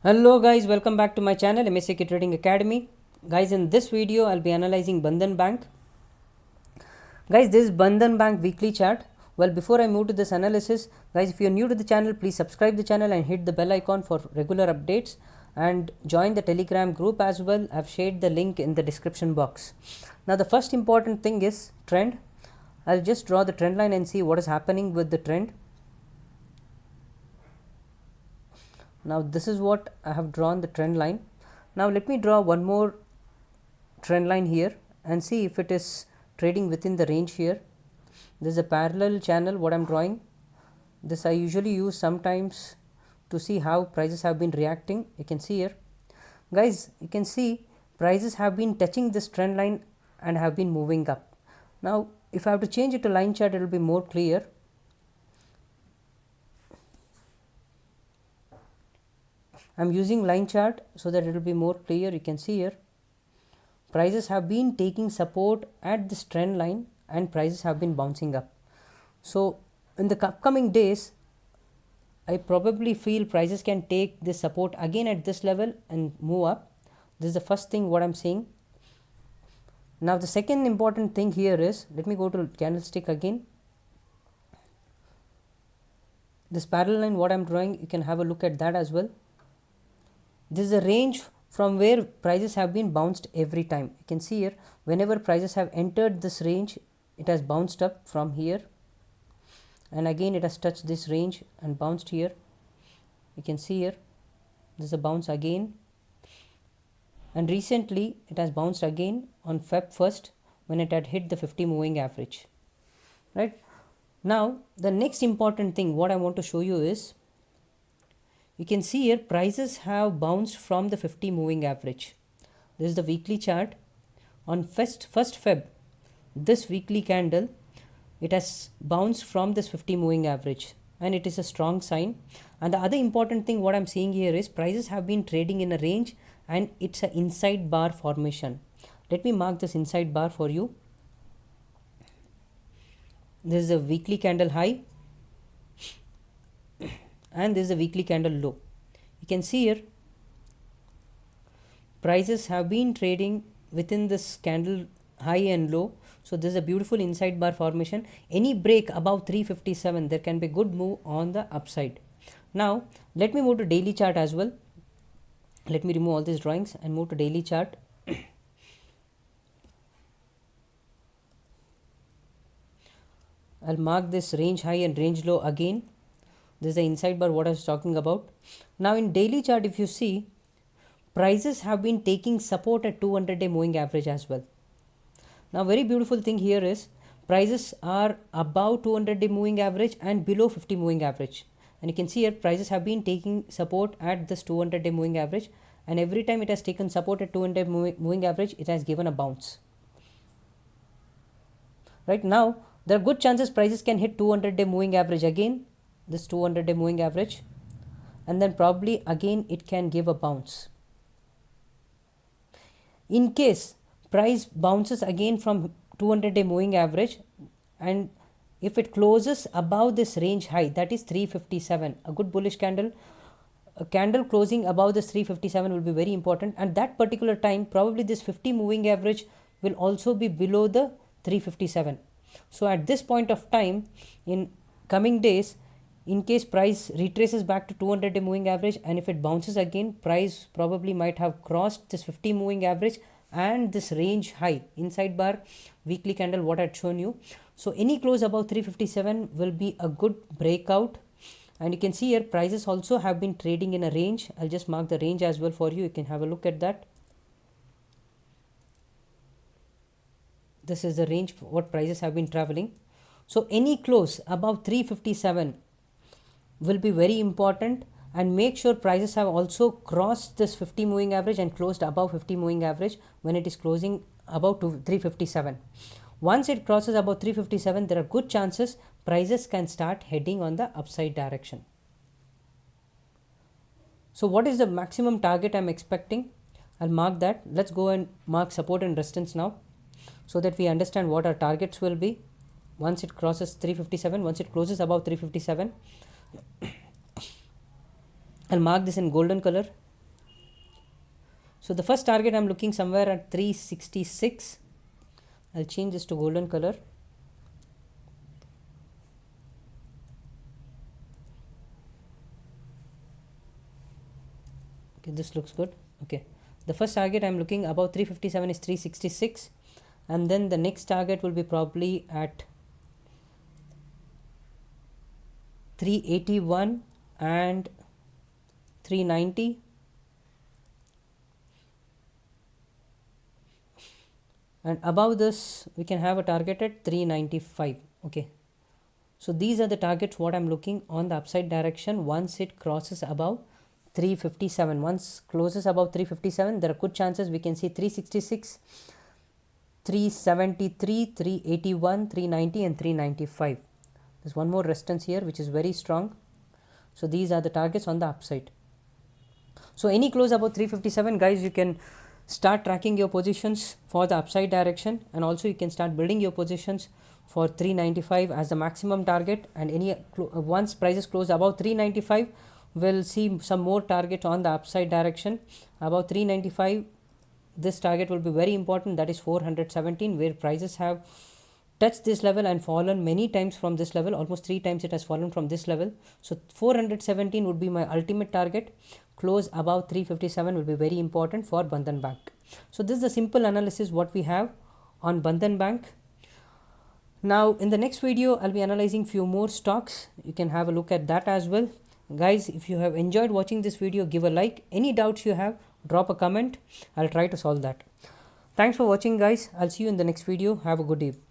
Hello guys, welcome back to my channel MSK Trading Academy. Guys, in this video I'll be analyzing Bandhan Bank. Guys, this is Bandhan Bank weekly chart. Well, before I move to this analysis, guys, if you're new to the channel, please subscribe the channel and hit the bell icon for regular updates and join the Telegram group as well. I've shared the link in the description box. Now the first important thing is trend. I'll just draw the trend line and see what is happening with the trend. Now this is what I have drawn the trend line. Now let me draw one more trend line here and see if it is trading within the range here. This is a parallel channel what I am drawing. This I usually use sometimes to see how prices have been reacting. You can see here. Guys, you can see prices have been touching this trend line and have been moving up. Now if I have to change it to line chart, it will be more clear. I am using line chart so that it will be more clear. You can see here prices have been taking support at this trend line and prices have been bouncing up. So in the upcoming days, I probably feel prices can take this support again at this level and move up. This is the first thing what I am saying. Now the second important thing here is, let me go to candlestick again. This parallel line what I am drawing, you can have a look at that as well. This is a range from where prices have been bounced every time. You can see here, whenever prices have entered this range, it has bounced up from here and again it has touched this range and bounced here. You can see here, this is a bounce again, and recently it has bounced again on Feb 1st when it had hit the 50 moving average. Right now, the next important thing what I want to show you is, you can see here prices have bounced from the 50 moving average. This is the weekly chart. On 1st Feb, this weekly candle, it has bounced from this 50 moving average and it is a strong sign. And the other important thing what I am seeing here is prices have been trading in a range and it's an inside bar formation. Let me mark this inside bar for you. This is a weekly candle high and this is a weekly candle low. You can see here prices have been trading within this candle high and low. So this is a beautiful inside bar formation. Any break above 357, there can be good move on the upside. Now let me move to daily chart as well. Let me remove all these drawings and move to daily chart. I'll mark this range high and range low again. This is the inside bar what I was talking about. Now in daily chart, if you see, prices have been taking support at 200-day moving average as well. Now very beautiful thing here is prices are above 200-day moving average and below 50 moving average. And you can see here prices have been taking support at this 200-day moving average, and every time it has taken support at 200-day moving average, it has given a bounce. Right now, there are good chances prices can hit 200-day moving average again, this 200-day moving average, and then probably again it can give a bounce. In case price bounces again from 200-day moving average, and if it closes above this range high, that is 357, a good bullish candle, a candle closing above this 357 will be very important, and that particular time probably this 50 moving average will also be below the 357. So at this point of time in coming days, in case price retraces back to 200-day moving average, and if it bounces again, price probably might have crossed this 50 moving average and this range high inside bar weekly candle what I had shown you. So any close above 357 will be a good breakout. And you can see here prices also have been trading in a range. I'll just mark the range as well for you. You can have a look at that. This is the range what prices have been traveling. So any close above 357 will be very important, and make sure prices have also crossed this 50 moving average and closed above 50 moving average when it is closing above 357. Once it crosses above 357, there are good chances prices can start heading on the upside direction. So what is the maximum target I'm expecting? I'll mark that. Let's go and mark support and resistance now so that we understand what our targets will be once it crosses 357, once it closes above 357. I'll mark this in golden color. So the first target I'm looking somewhere at 366. I'll change this to golden color. Okay, this looks good. Okay, the first target I'm looking above 357 is 366, and then the next target will be probably at 381 and 390, and above this we can have a target at 395. Okay, so these are the targets what I'm looking on the upside direction once it crosses above 357. Once closes above 357, there are good chances we can see 366, 373, 381, 390 and 395. There's one more resistance here which is very strong. So these are the targets on the upside. So any close above 357, guys, you can start tracking your positions for the upside direction, and also you can start building your positions for 395 as the maximum target. And any once prices close above 395, we'll see some more target on the upside direction above 395. This target will be very important, that is 417, where prices have touched this level and fallen many times from this level. Almost 3 times it has fallen from this level. So 417 would be my ultimate target. Close above 357 will be very important for Bandhan Bank. So this is the simple analysis what we have on Bandhan Bank. Now in the next video I'll be analyzing few more stocks. You can have a look at that as well. Guys, if you have enjoyed watching this video, give a like. Any doubts you have, drop a comment. I'll try to solve that. Thanks for watching, guys. I'll see you in the next video. Have a good day.